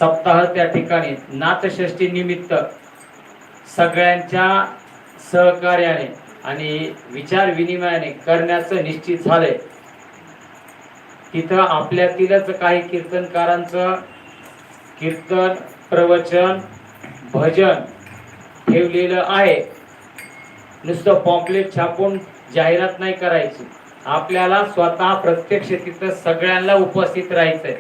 सप्ताह त्या ठिकाणी नाथषष्ठी निमित्त सगळ्यांच्या सहकार्याने आणि विचार विनिमयाने करण्याचं निश्चित झालंय। तिथं आपल्यातीलच काही कीर्तनकारांचं कीर्तन, प्रवचन, भजन ठेवलेलं आहे। नुसतं पॉम्पलेट छापून जाहिरात नाही करायची, आपल्याला स्वतः प्रत्यक्ष तिथं सगळ्यांना उपस्थित राहायचंय।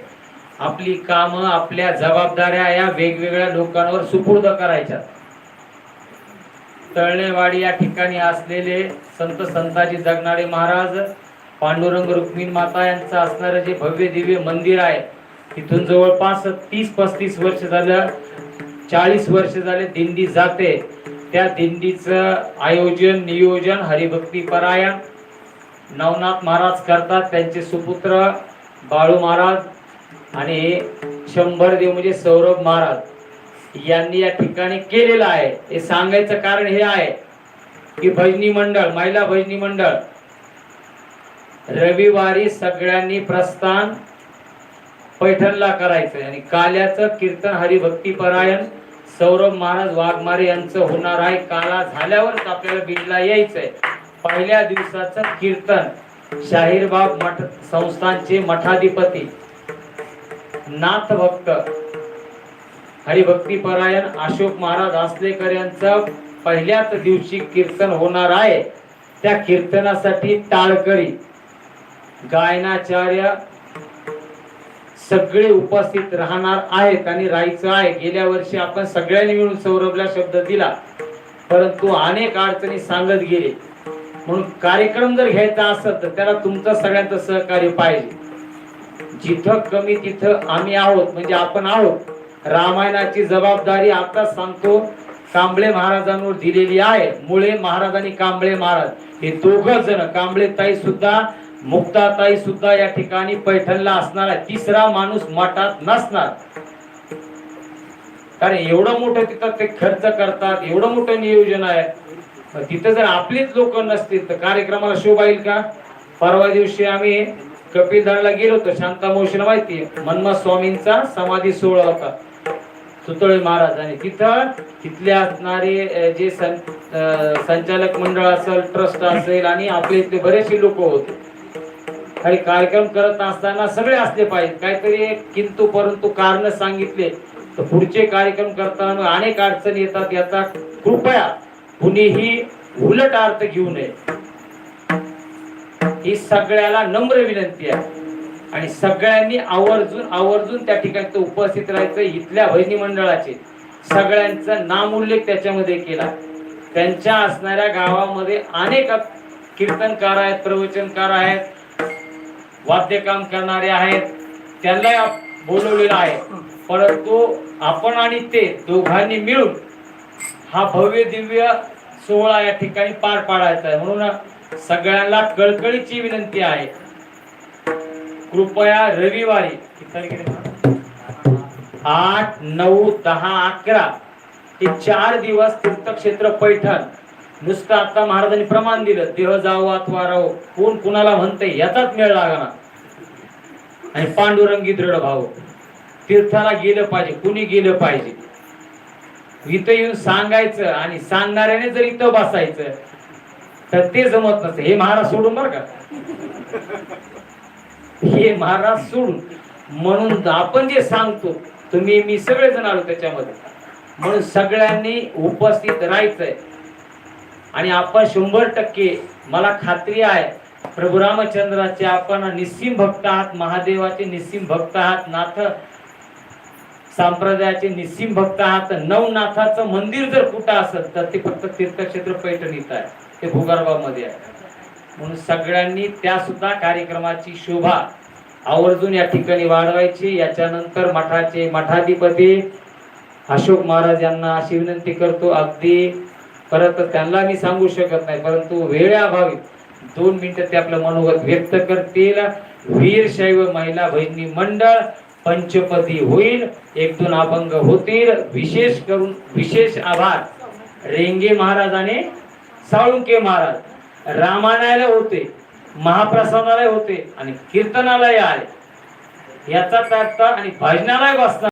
आपली कामं, आपल्या जबाबदाऱ्या या वेगवेगळ्या लोकांवर सुपूर्द करायच्या। तळणेवाडी या ठिकाणी असलेले संत संताजी जगनाडे महाराज, पांडुरंग रुक्मिणी माता यांचं असणारं जे भव्य दिव्य मंदिर आहे, तिथून जवळपास 30-35 वर्ष झालं, 40 वर्ष झाले दिंडी जाते। त्या दिंडीचं आयोजन नियोजन हरिभक्ती परायण नवनाथ महाराज करतात। त्यांचे सुपुत्र बाळू महाराज आणि शंभर देव म्हणजे सौरभ महाराज यांनी या ठिकाणी केलेलं आहे। हे सांगायचं कारण हे आहे की भजनी मंडळ, महिला भजनी मंडळ रविवारी सगळ्यांनी प्रस्थान पैठणला करायचंय आणि काल्याचं कीर्तन हरिभक्ती परायण सौरभ महाराज वाघमारे यांचं होणार आहे। काला झाल्यावरच आपल्याला बीडला यायचंय। पहिल्या दिवसाचं कीर्तन शाहीरबाग मठ संस्थानचे मठाधिपती नाथ भक्त हरिभक्ती परायण अशोक महाराज आसलेकर यांचं पहिल्याच दिवशी कीर्तन होणार आहे। त्या कीर्तनासाठी टाळकरी, गायनाचार्य सगळे उपस्थित राहणार आहेत आणि राहायचं आहे। गेल्या वर्षी आपण सगळ्यांनी मिळून सौरभला शब्द दिला, परंतु अनेक अडचणी सांगत गेले। म्हणून कार्यक्रम जर घ्यायचा असेल तर त्याला तुमचं सगळ्यांचं सहकार्य पाहिजे। जिथं कमी तिथं आम्ही आहोत, म्हणजे आपण आहोत। रामायणाची जबाबदारी आता सांगतो कांबळे महाराजांवर दिलेली आहे। मुळे महाराज आणि कांबळे महाराज हे दोघं जण, कांबळे ताई सुद्धा मुक्ताताई सुद्धा या ठिकाणी पैठणला असणार आहे। तिसरा माणूस मठात नसणार, कारण एवढं मोठं तिथं ते खर्च करतात, एवढं मोठं नियोजन आहे। तिथं जर आपलीच लोक नसतील तर कार्यक्रमाला शोभा येईल का? परवा दिवशी आम्ही कपिलधारला गेलो होतो, शांता मावशीला माहिती आहे, मन्मथ स्वामींचा समाधी सोहळा होता सुतळे महाराज, आणि तिथं तिथले असणारे जे संचालक मंडळ असेल, ट्रस्ट असेल आणि आपले इथले बरेचसे लोक होते। काही कार्यक्रम करत असताना सगळे असले पाहिजे। काहीतरी किंतु परंतु कारण सांगितले तर पुढचे कार्यक्रम करताना अनेक अडचणी येतात। याचा कृपया कुणीही उलट अर्थ घेऊ नये, ही सगळ्याला नम्र विनंती आहे। आणि सगळ्यांनी आवर्जून त्या ठिकाणी उपस्थित राहायचं। इथल्या भजनी मंडळाचे सगळ्यांचा नामोल्लेख त्याच्यामध्ये केला। त्यांच्या असणाऱ्या गावामध्ये अनेक कीर्तनकार आहेत, प्रवचनकार आहेत, वाद्यकाम करणारे आहेत, त्यांना बोलवलेलं आहे। परंतु आपण आणि ते दोघांनी मिळून हा भव्य दिव्य सोहळा या ठिकाणी पार पाडायचा आहे। म्हणून सगळ्यांना कळकळीची विनंती आहे, कृपया रविवारी 8, 9, 10, 11 हे 4 दिवस तीर्थक्षेत्र पैठण। नुसतं आता महाराजांनी प्रमाण दिलं, देह जावो अथवा राहो, कोण कुणाला म्हणते याचाच मेळ लागणार। आणि पांडुरंगी दृढ भाव, तीर्थाला गेलं पाहिजे, कुणी गेलं पाहिजे। इथं येऊन सांगायचं आणि सांगणाऱ्याने जर इथं बसायचं तर ते जमत नसतं। हे महाराज सोडून बरं का, हे महाराज सोडून। म्हणून आपण जे सांगतो तुम्ही मी सगळेजण आलो त्याच्यामध्ये, म्हणून सगळ्यांनी उपस्थित राहायचंय। आणि आपण 100% मला खात्री आहे प्रभू रामचंद्राचे आपण निस्सीम भक्त आहात, महादेवाचे निस्सीम भक्त आहात, नाथ संप्रदायाचे निस्सीम भक्त आहात। नवनाथाचं मंदिर जर कुठं असेल तर ते फक्त तीर्थक्षेत्र पैठणीत आहे, ते भूगर्भामध्ये आहे। म्हणून सगळ्यांनी त्या सुद्धा कार्यक्रमाची शोभा आवर्जून या ठिकाणी वाढवायची। याच्यानंतर मठाचे मठाधिपती अशोक महाराज यांना अशी विनंती करतो, अगदी परत त्यांना मी सांगू शकत नाही, परंतु वेळेअभावी 2 मिनिटं ते आपलं मनोगत व्यक्त करतील। वीरशैव महिला भजनी मंडळ पंचपदी होईल, 1-2 अभंग होतील। विशेष करून विशेष आभार रेंगे महाराज आणि साळुंके महाराज। रामायणाला होते, महाप्रसादाला होते आणि कीर्तनालाही आले, याचा अर्थ आणि भजनालाही बसणार।